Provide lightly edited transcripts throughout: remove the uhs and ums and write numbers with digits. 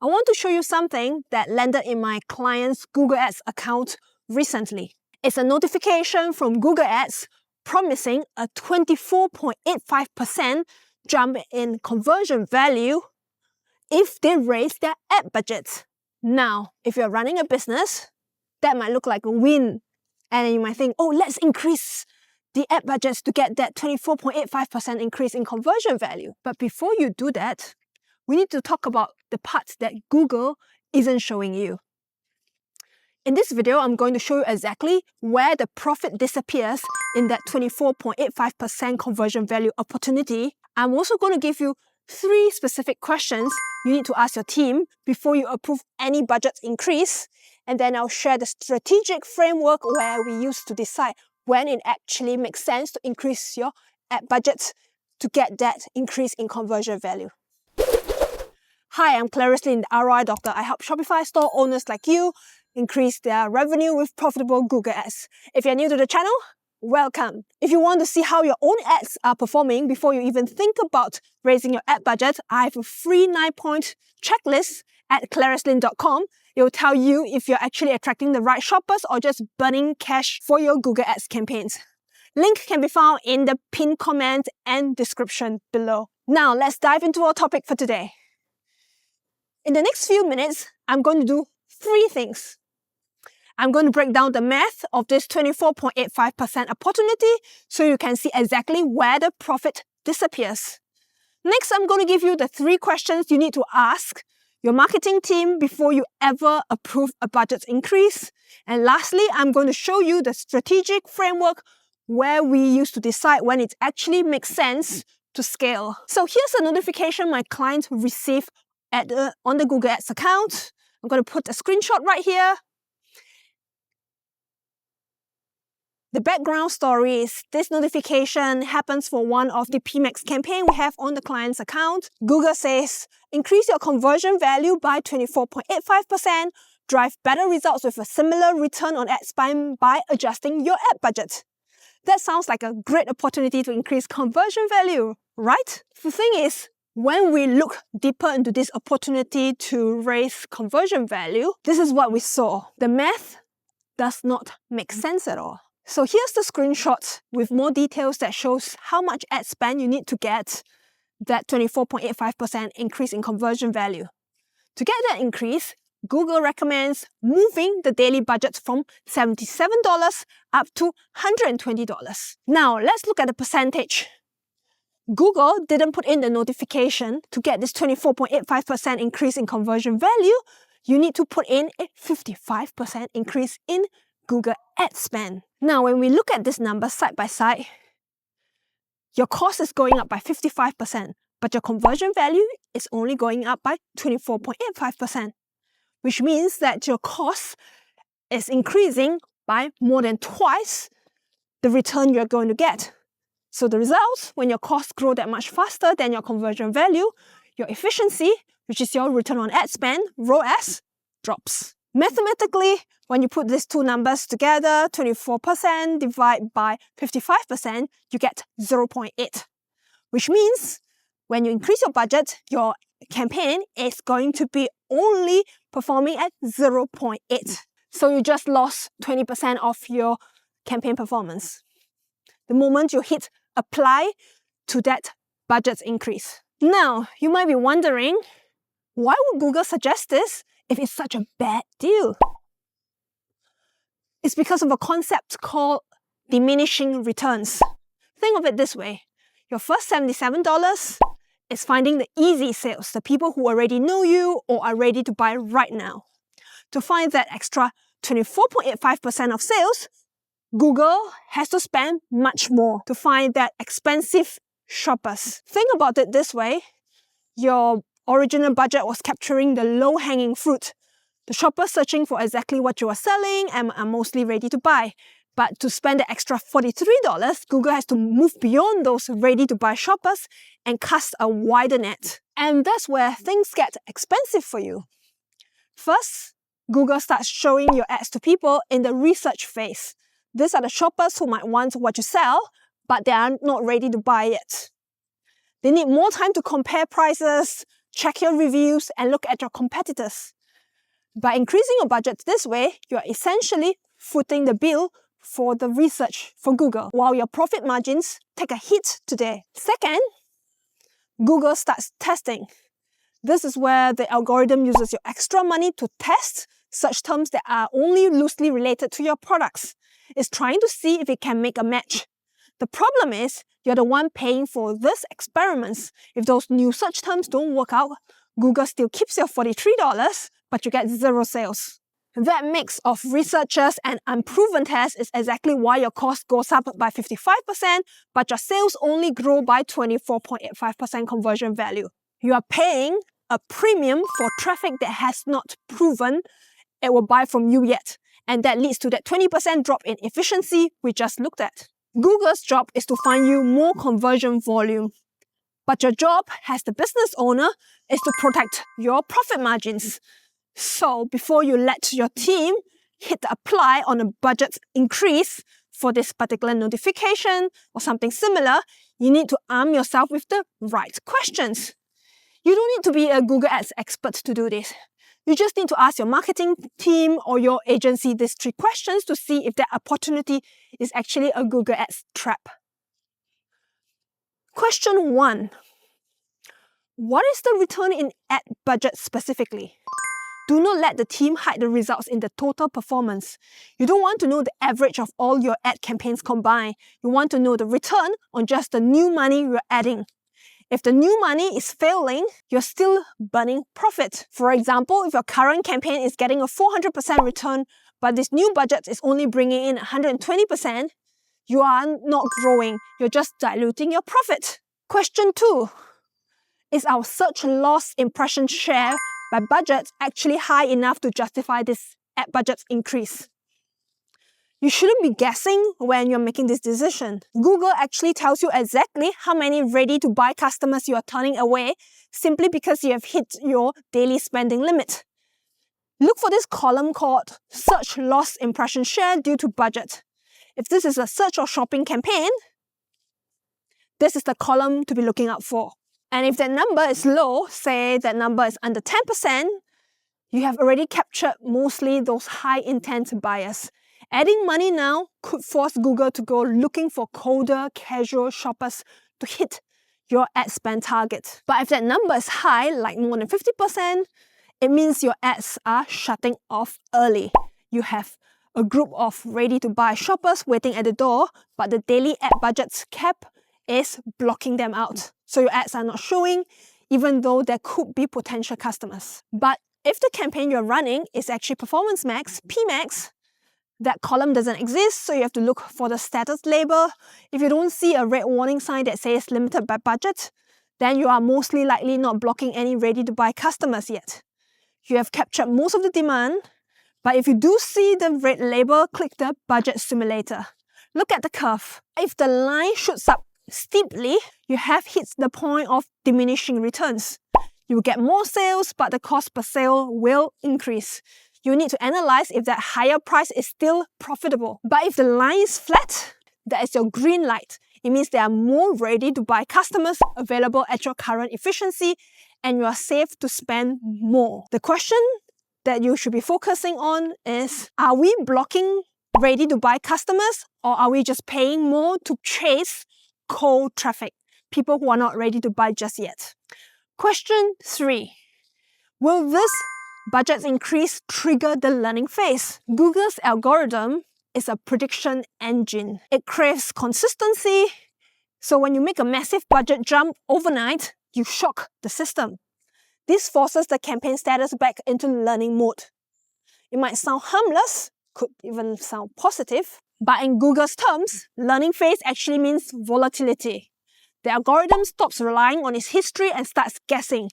I want to show you something that landed in my client's Google Ads account recently. It's a notification from Google Ads promising a 24.85% jump in conversion value if they raise their ad budget. Now, if you're running a business, that might look like a win. And you might think, oh, let's increase the ad budgets to get that 24.85% increase in conversion value. But before you do that, we need to talk about the parts that Google isn't showing you. In this video, I'm going to show you exactly where the profit disappears in that 24.85% conversion value opportunity. I'm also going to give you 3 specific questions you need to ask your team before you approve any budget increase. And then I'll share the strategic framework where we use to decide when it actually makes sense to increase your ad budget to get that increase in conversion value. Hi, I'm Clarice Lin, the ROI Doctor. I help Shopify store owners like you increase their revenue with profitable Google Ads. If you're new to the channel, welcome. If you want to see how your own ads are performing before you even think about raising your ad budget, I have a free 9-point checklist at claricelin.com. It will tell you if you're actually attracting the right shoppers or just burning cash for your Google Ads campaigns. Link can be found in the pinned comment and description below. Now, let's dive into our topic for today. In the next few minutes, I'm going to do 3 things. I'm going to break down the math of this 24.85% opportunity so you can see exactly where the profit disappears. Next, I'm going to give you the 3 questions you need to ask your marketing team before you ever approve a budget increase. And lastly, I'm going to show you the strategic framework where we use to decide when it actually makes sense to scale. So here's a notification my client received on the Google Ads account. I'm going to put a screenshot right here. The background story is this notification happens for one of the PMax campaign we have on the client's account. Google says, increase your conversion value by 24.85%, drive better results with a similar return on ad spend by adjusting your ad budget. That sounds like a great opportunity to increase conversion value, right? The thing is, when we look deeper into this opportunity to raise conversion value, this is what we saw. The math does not make sense at all. So here's the screenshot with more details that shows how much ad spend you need to get that 24.85% increase in conversion value. To get that increase, Google recommends moving the daily budget from $77 up to $120. Now, let's look at the percentage. Google didn't put in the notification to get this 24.85% increase in conversion value. You need to put in a 55% increase in Google ad spend. Now, when we look at this number side by side, your cost is going up by 55%, but your conversion value is only going up by 24.85%, which means that your cost is increasing by more than twice the return you're going to get. So the result, when your costs grow that much faster than your conversion value, your efficiency, which is your return on ad spend, ROAS, drops. Mathematically, when you put these 2 numbers together, 24% divided by 55%, you get 0.8, which means when you increase your budget, your campaign is going to be only performing at 0.8. So you just lost 20% of your campaign performance the moment you hit apply to that budget increase. Now, you might be wondering, why would Google suggest this if it's such a bad deal? It's because of a concept called diminishing returns. Think of it this way. Your first $77 is finding the easy sales, the people who already know you or are ready to buy right now. To find that extra 24.85% of sales, Google has to spend much more to find that expensive shoppers. Think about it this way. Your original budget was capturing the low-hanging fruit. The shoppers searching for exactly what you are selling and are mostly ready to buy. But to spend the extra $43, Google has to move beyond those ready-to-buy shoppers and cast a wider net. And that's where things get expensive for you. First, Google starts showing your ads to people in the research phase. These are the shoppers who might want what you sell, but they are not ready to buy yet. They need more time to compare prices, check your reviews, and look at your competitors. By increasing your budget this way, you are essentially footing the bill for the research for Google, while your profit margins take a hit today. Second, Google starts testing. This is where the algorithm uses your extra money to test search terms that are only loosely related to your products. It's trying to see if it can make a match. The problem is, you're the one paying for these experiments. If those new search terms don't work out, Google still keeps your $43, but you get 0 sales. That mix of researchers and unproven tests is exactly why your cost goes up by 55%, but your sales only grow by 24.85% conversion value. You are paying a premium for traffic that has not proven it will buy from you yet, and that leads to that 20% drop in efficiency we just looked at. Google's job is to find you more conversion volume, but your job as the business owner is to protect your profit margins. So before you let your team hit apply on a budget increase for this particular notification or something similar, you need to arm yourself with the right questions. You don't need to be a Google Ads expert to do this. You just need to ask your marketing team or your agency these 3 questions to see if that opportunity is actually a Google Ads trap. Question 1. What is the return in ad budget specifically? Do not let the team hide the results in the total performance. You don't want to know the average of all your ad campaigns combined. You want to know the return on just the new money you're adding. If the new money is failing, you're still burning profit. For example, if your current campaign is getting a 400% return, but this new budget is only bringing in 120%, you are not growing. You're just diluting your profit. Question 2. Is our search loss impression share by budget actually high enough to justify this ad budget increase? You shouldn't be guessing when you're making this decision. Google actually tells you exactly how many ready-to-buy customers you are turning away simply because you have hit your daily spending limit. Look for this column called Search Loss Impression Share due to budget. If this is a search or shopping campaign, this is the column to be looking out for. And if that number is low, say that number is under 10%, you have already captured mostly those high-intent buyers. Adding money now could force Google to go looking for colder, casual shoppers to hit your ad spend target. But if that number is high, like more than 50%, it means your ads are shutting off early. You have a group of ready-to-buy shoppers waiting at the door, but the daily ad budget's cap is blocking them out. So your ads are not showing, even though there could be potential customers. But if the campaign you're running is actually Performance Max, PMax, that column doesn't exist, so you have to look for the status label. If you don't see a red warning sign that says limited by budget, then you are mostly likely not blocking any ready-to-buy customers yet. You have captured most of the demand, but if you do see the red label, click the budget simulator. Look at the curve. If the line shoots up steeply, you have hit the point of diminishing returns. You will get more sales, but the cost per sale will increase. You need to analyze if that higher price is still profitable. But if the line is flat, that is your green light. It means there are more ready-to-buy customers available at your current efficiency and you are safe to spend more. The question that you should be focusing on is, are we blocking ready-to-buy customers or are we just paying more to chase cold traffic, people who are not ready to buy just yet? Question 3. Will this budget increase trigger the learning phase? Google's algorithm is a prediction engine. It craves consistency, so when you make a massive budget jump overnight, you shock the system. This forces the campaign status back into learning mode. It might sound harmless, could even sound positive, but in Google's terms, learning phase actually means volatility. The algorithm stops relying on its history and starts guessing.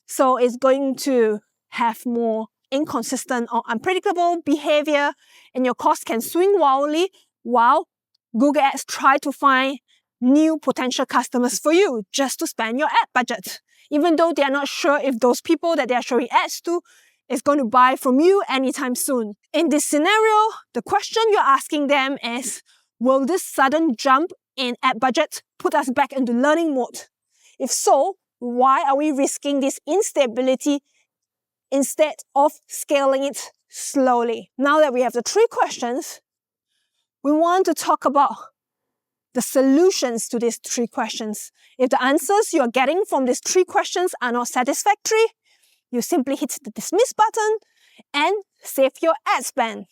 So it's going to have more inconsistent or unpredictable behavior, and your costs can swing wildly while Google Ads try to find new potential customers for you just to spend your ad budget, even though they are not sure if those people that they are showing ads to is going to buy from you anytime soon. In this scenario, the question you're asking them is, will this sudden jump in ad budget put us back into learning mode? If so, why are we risking this instability instead of scaling it slowly? Now that we have the 3 questions, we want to talk about the solutions to these 3 questions. If the answers you're getting from these 3 questions are not satisfactory, you simply hit the dismiss button and save your ad spend.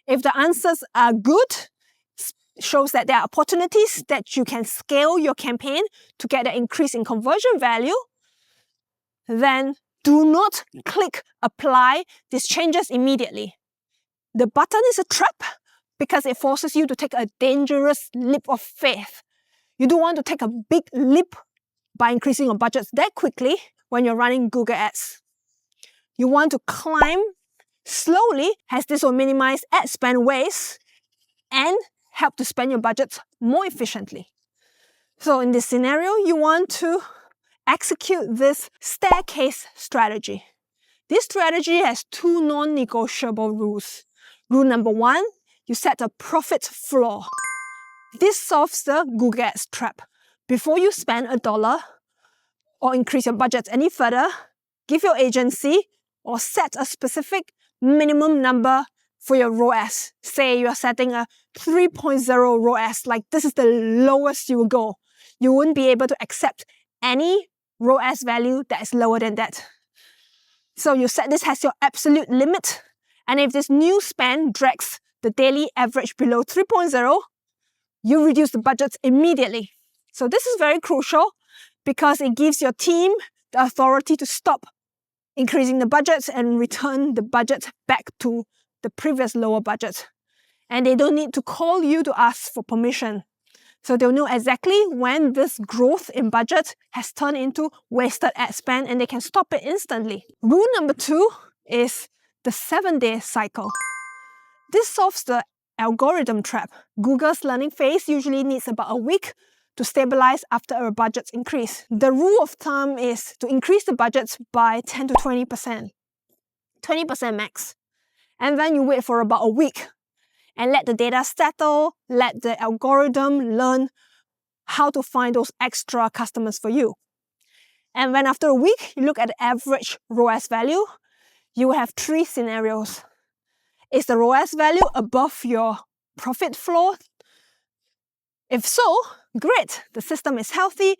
If the answers are good, shows that there are opportunities that you can scale your campaign to get an increase in conversion value, then do not click apply these changes immediately. The button is a trap because it forces you to take a dangerous leap of faith. You don't want to take a big leap by increasing your budgets that quickly when you're running Google Ads. You want to climb slowly, as this will minimize ad spend waste and help to spend your budgets more efficiently. So in this scenario, you want to execute this staircase strategy. This strategy has 2 non-negotiable rules. Rule number 1, you set a profit floor. This solves the Google Ads trap. Before you spend $1 or increase your budget any further, give your agency or set a specific minimum number for your ROAS. Say you're setting a 3.0 ROAS, like this is the lowest you will go. You wouldn't be able to accept any ROAS value that is lower than that. So you set this as your absolute limit, and if this new spend drags the daily average below 3.0, you reduce the budgets immediately. So this is very crucial because it gives your team the authority to stop increasing the budgets and return the budget back to the previous lower budget. And they don't need to call you to ask for permission. So they'll know exactly when this growth in budget has turned into wasted ad spend and they can stop it instantly. Rule number 2 is the 7-day cycle. This solves the algorithm trap. Google's learning phase usually needs about a week to stabilize after a budget's increase. The rule of thumb is to increase the budgets by 10 to 20%. 20% max. And then you wait for about a week and let the data settle, let the algorithm learn how to find those extra customers for you. And then after a week, you look at the average ROAS value, you have 3 scenarios. Is the ROAS value above your profit floor? If so, great, the system is healthy.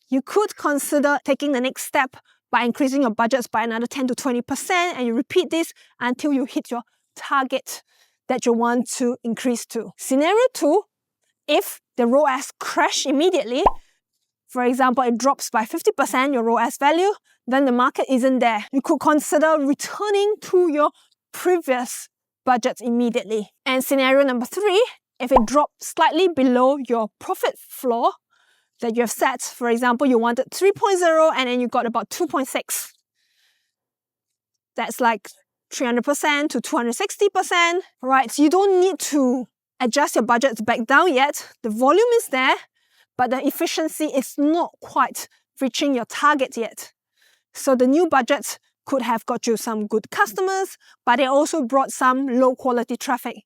You could consider taking the next step by increasing your budgets by another 10 to 20%, and you repeat this until you hit your target that you want to increase to. Scenario 2, if the ROAS crash immediately, for example, it drops by 50% your ROAS value, then the market isn't there. You could consider returning to your previous budgets immediately. And scenario number 3, if it drops slightly below your profit floor that you have set, for example, you wanted 3.0 and then you got about 2.6. That's like 300% to 260%, right? So you don't need to adjust your budgets back down yet. The volume is there, but the efficiency is not quite reaching your target yet. So the new budgets could have got you some good customers, but they also brought some low quality traffic.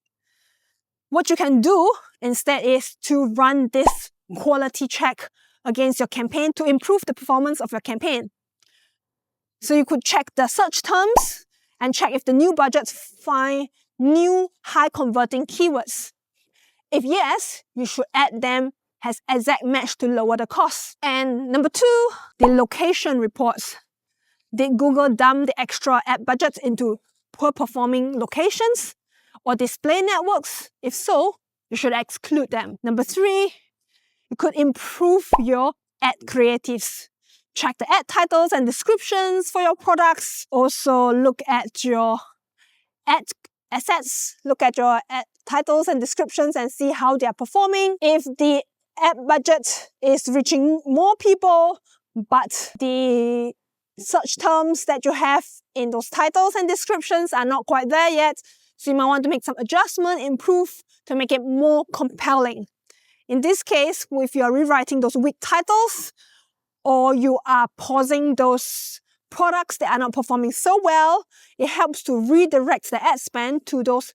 What you can do instead is to run this quality check against your campaign to improve the performance of your campaign. So you could check the search terms and check if the new budgets find new high converting keywords. If yes, you should add them as exact match to lower the cost. And number 2, the location reports. Did Google dump the extra ad budgets into poor performing locations or display networks? If so, you should exclude them. Number 3, you could improve your ad creatives. Check the ad titles and descriptions for your products. Also look at your ad assets, look at your ad titles and descriptions and see how they are performing. If the ad budget is reaching more people, but the search terms that you have in those titles and descriptions are not quite there yet, so you might want to make some adjustment, improve to make it more compelling. In this case, if you are rewriting those weak titles or you are pausing those products that are not performing so well, it helps to redirect the ad spend to those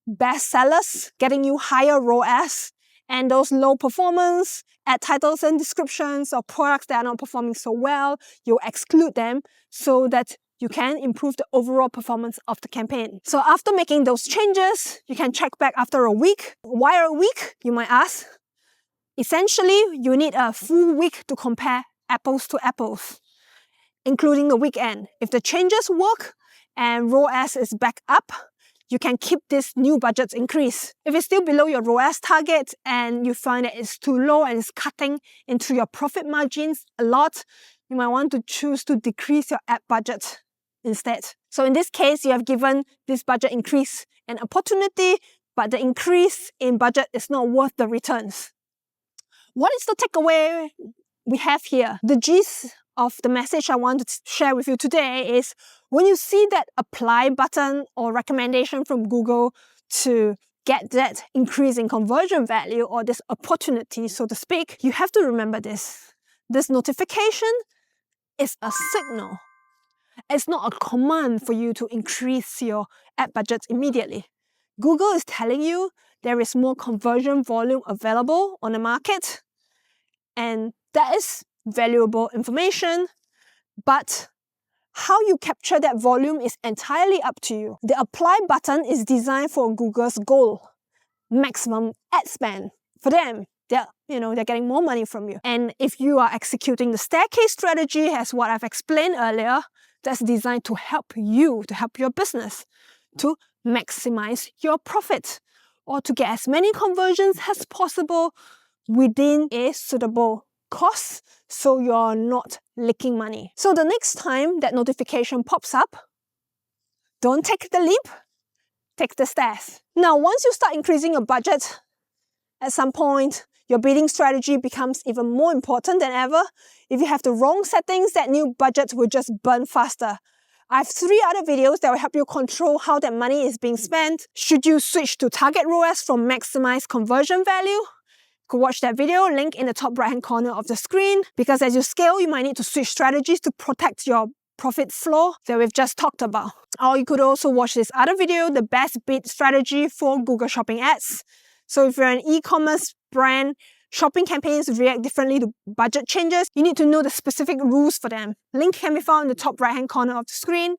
best sellers, getting you higher ROAS And those low performance ad titles and descriptions or products that are not performing so well, you'll exclude them so that you can improve the overall performance of the campaign. So after making those changes, you can check back after a week. Why a week, you might ask? Essentially, you need a full week to compare apples to apples, including the weekend. If the changes work and ROAS is back up, you can keep this new budget increase. If it's still below your ROAS target and you find that it's too low and it's cutting into your profit margins a lot, you might want to choose to decrease your ad budget instead. So in this case, you have given this budget increase an opportunity, but the increase in budget is not worth the returns. What is the takeaway we have here? The gist of the message I want to share with you today is when you see that apply button or recommendation from Google to get that increase in conversion value or this opportunity, so to speak, you have to remember this. This notification is a signal. It's not a command for you to increase your ad budget immediately. Google is telling you there is more conversion volume available on the market, and that is valuable information, but how you capture that volume is entirely up to you. The apply button is designed for Google's goal, maximum ad spend. For them, they're getting more money from you. And if you are executing the staircase strategy, as what I've explained earlier, that's designed to help you, to help your business, to maximize your profit, or to get as many conversions as possible within a suitable cost so you're not leaking money. So the next time that notification pops up, don't take the leap, take the stairs. Now, once you start increasing your budget, at some point, your bidding strategy becomes even more important than ever. If you have the wrong settings, that new budget will just burn faster. I have 3 other videos that will help you control how that money is being spent. Should you switch to target ROAS from maximize conversion value? You could watch that video, link in the top right-hand corner of the screen, because as you scale, you might need to switch strategies to protect your profit flow that we've just talked about. Or you could also watch this other video, the best bid strategy for Google Shopping ads. So if you're an e-commerce brand, shopping campaigns react differently to budget changes. You need to know the specific rules for them. Link can be found in the top right-hand corner of the screen.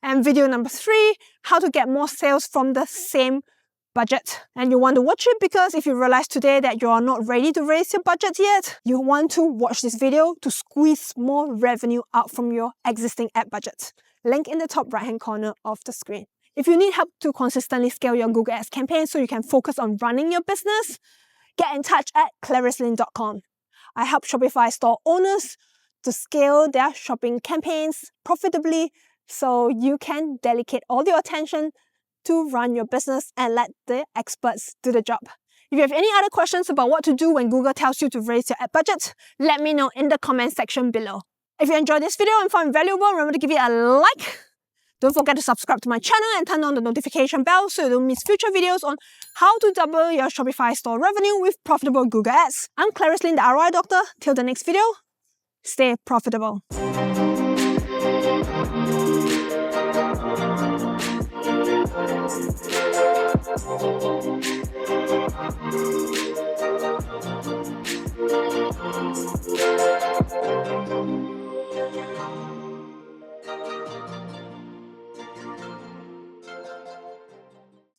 And video number 3, how to get more sales from the same budget. And you want to watch it because if you realize today that you are not ready to raise your budget yet, you want to watch this video to squeeze more revenue out from your existing ad budget. Link in the top right-hand corner of the screen. If you need help to consistently scale your Google Ads campaign so you can focus on running your business, get in touch at claricelin.com. I help Shopify store owners to scale their shopping campaigns profitably so you can delegate all your attention to run your business and let the experts do the job. If you have any other questions about what to do when Google tells you to raise your ad budget, let me know in the comment section below. If you enjoyed this video and found it valuable, remember to give it a like. Don't forget to subscribe to my channel and turn on the notification bell so you don't miss future videos on how to double your Shopify store revenue with profitable Google Ads. I'm Claricelin, the ROI Doctor. Till the next video, stay profitable.